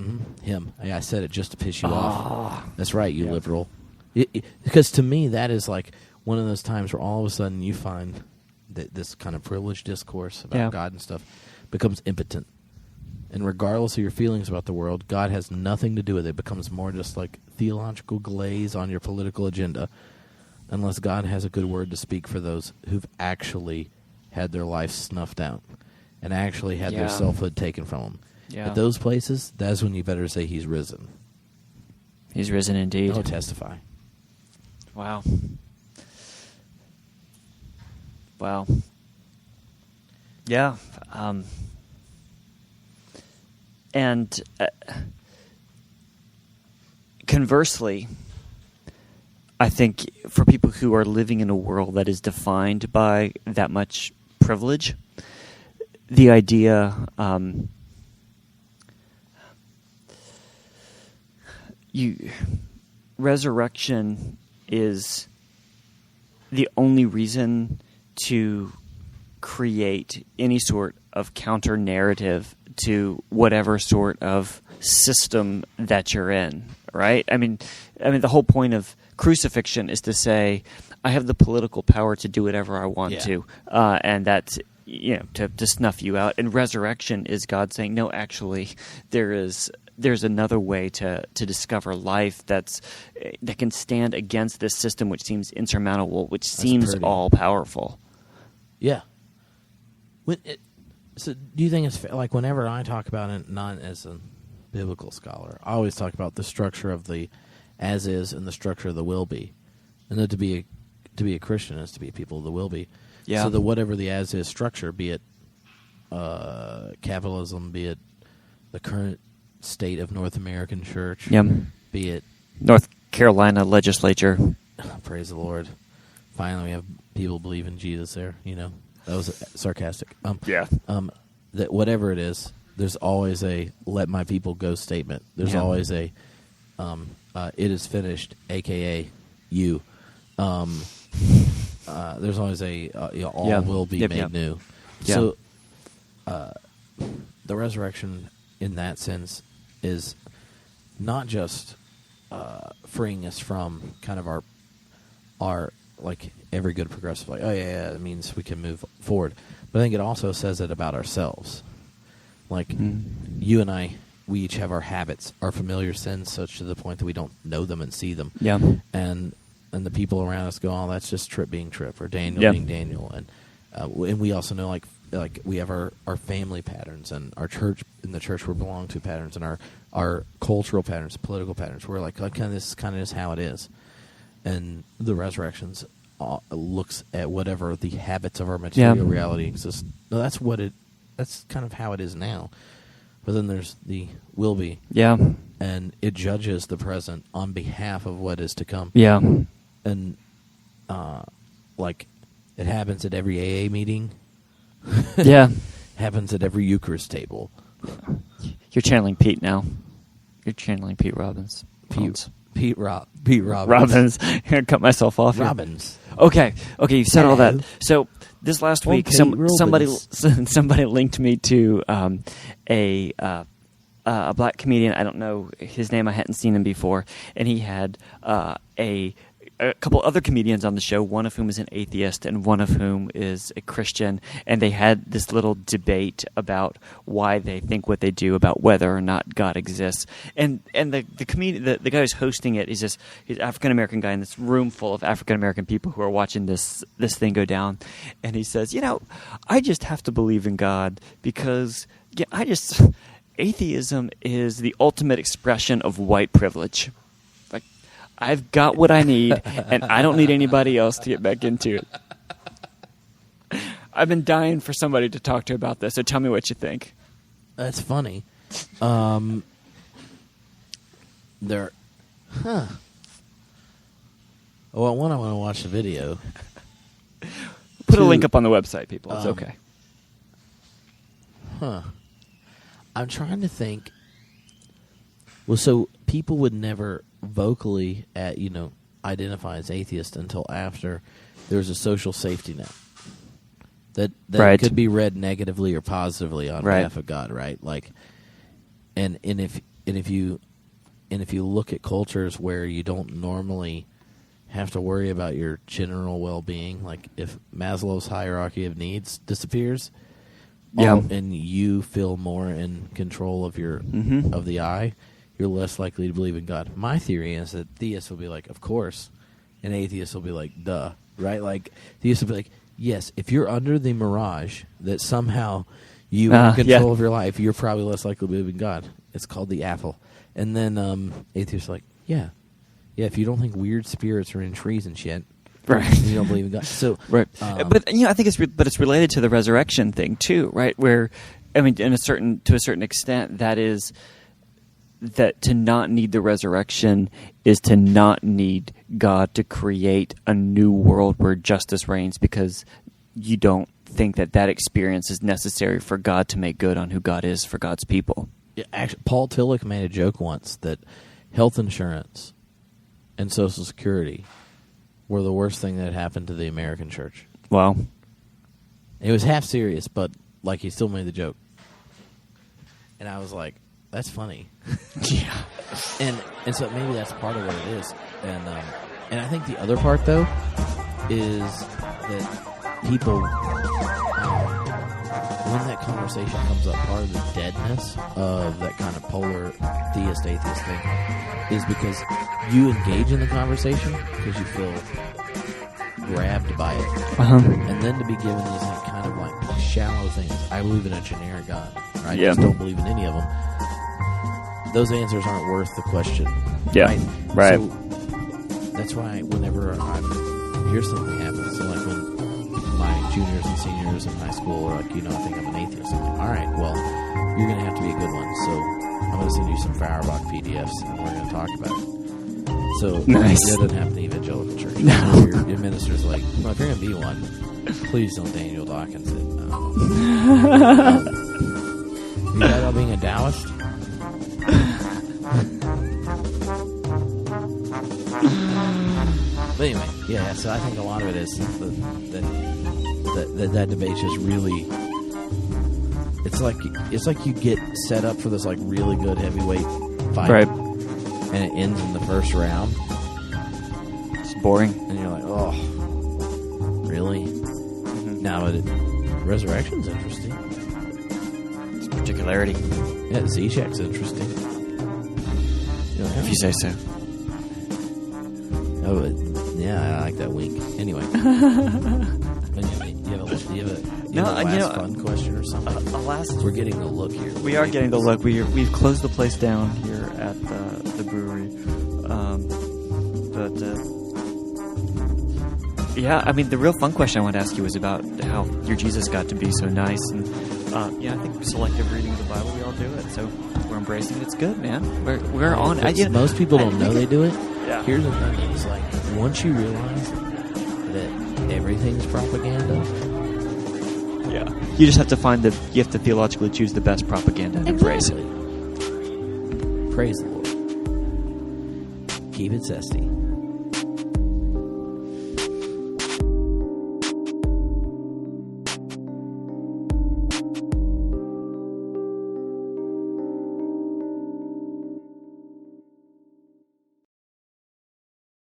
Him. I said it just to piss you off. That's right, you liberal. Because to me, that is like one of those times where all of a sudden you find that this kind of privileged discourse about God and stuff becomes impotent. And regardless of your feelings about the world, God has nothing to do with it. It becomes more just like theological glaze on your political agenda, unless God has a good word to speak for those who've actually had their life snuffed out and actually had their selfhood taken from them. Yeah. At those places, that's when you better say he's risen. He's risen indeed. Oh, testify. Wow. Wow. Yeah. And conversely, I think for people who are living in a world that is defined by that much privilege, the idea resurrection is the only reason to create any sort of counter narrative to whatever sort of system that you're in, right? I mean, the whole point of crucifixion is to say, I have the political power to do whatever I want to, and that's to snuff you out. And resurrection is God saying, no, actually, there's another way to discover life that can stand against this system, which seems insurmountable, which seems all powerful. Yeah. So do you think it's like whenever I talk about it, not as a biblical scholar, I always talk about the structure of the as is and the structure of the will be, and that to be a Christian is to be a people of the will be. Yeah. So that whatever the as is structure, be it capitalism, be it the current state of North American church, be it North Carolina legislature. Praise the Lord. Finally, we have people believe in Jesus there. That was sarcastic. That whatever it is, there's always a "let my people go" statement. There's always a "it is finished," a.k.a. you. There's always a all will be made new. Yeah. So the resurrection, in that sense, is not just freeing us from kind of our like every good progressive, like, it means we can move forward. But I think it also says it about ourselves. Like, you and I, we each have our habits, our familiar sins, such to the point that we don't know them and see them. Yeah. And the people around us go, oh, that's just Tripp being Tripp, or Daniel being Daniel. And we also know, like we have our family patterns, and our church, in the church we belong to, patterns, and our cultural patterns, political patterns. We're like this kind of is how it is. And the resurrections looks at whatever the habits of our material reality exist. No, that's kind of how it is now. But then there's the will be. Yeah. And it judges the present on behalf of what is to come. Yeah. And like it happens at every AA meeting. Yeah. Happens at every Eucharist table. You're channeling Pete now. You're channeling Pete Robbins. Pete Robbins. Robbins. I'm going to cut myself off here. Robbins. Okay, you've said all that. So this last week, somebody linked me to a black comedian. I don't know his name. I hadn't seen him before. And he had a couple other comedians on the show, one of whom is an atheist and one of whom is a Christian, and they had this little debate about why they think what they do, about whether or not God exists. And the comedian, the guy who's hosting it, he's an African American guy in this room full of African American people who are watching this thing go down, and he says, I just have to believe in God because atheism is the ultimate expression of white privilege. I've got what I need, and I don't need anybody else to get back into it. I've been dying for somebody to talk to about this, so tell me what you think. That's funny. Well, one, I want to watch the video. Put a link up on the website, people. It's okay. I'm trying to think. Well, so people would never vocally identify as atheist until after there's a social safety net that right. could be read negatively or positively on behalf of God, right? Like, and if you look at cultures where you don't normally have to worry about your general well-being, like if Maslow's hierarchy of needs disappears, and you feel more in control of your of the I, you're less likely to believe in God. My theory is that theists will be like, of course, and atheists will be like, duh, right? Like, theists will be like, yes, if you're under the mirage that somehow you have control of your life, you're probably less likely to believe in God. It's called the apple. And then atheists are like, yeah, if you don't think weird spirits are in trees and shit, right? You don't believe in God. So, right. But I think it's related to the resurrection thing too, right? Where, I mean, to a certain extent, that is that to not need the resurrection is to not need God to create a new world where justice reigns, because you don't think that experience is necessary for God to make good on who God is for God's people. Yeah, actually, Paul Tillich made a joke once that health insurance and Social Security were the worst thing that happened to the American church. Wow. It was half serious, but like he still made the joke. And I was like, that's funny. Yeah. And so maybe that's part of what it is. And I think the other part, though, is that people, when that conversation comes up, part of the deadness of that kind of polar theist-atheist thing is because you engage in the conversation because you feel grabbed by it. And then to be given these kind of like shallow things. I believe in a generic God. Or I just don't believe in any of them. Those answers aren't worth the question. Yeah, right. So that's why whenever I hear something happen, so like when my juniors and seniors in high school are like, I think I'm an atheist, I'm like, all right, well, you're going to have to be a good one. So I'm going to send you some Feuerbach PDFs and we're going to talk about it. So nice. That doesn't happen in the evangelical church. No. Your minister's like, well, if you're going to be one, please don't Daniel Dawkins it. You got about being a Taoist? But anyway, yeah. So I think a lot of it is that debate's just really. It's like you get set up for this like really good heavyweight fight, right? And it ends in the first round. It's boring, and you're like, oh, really? Mm-hmm. Now, resurrection's interesting. It's particularity. Yeah, Z-Check's interesting. If you say so. Oh, yeah, I like that wink. Anyway, do you have a fun question or something? We're getting the look here. We are getting the look. We've closed the place down here at the brewery, yeah. I mean, the real fun question I wanted to ask you was about how your Jesus got to be so nice, and I think selective reading of the Bible, we all do it, so we're embracing it. It's good, man. We're on. Most people don't know they do it. Yeah. Here's the thing: it's like once you realize that everything's propaganda. Yeah. You just have to you have to theologically choose the best propaganda and embrace it. Praise the Lord. Keep it zesty.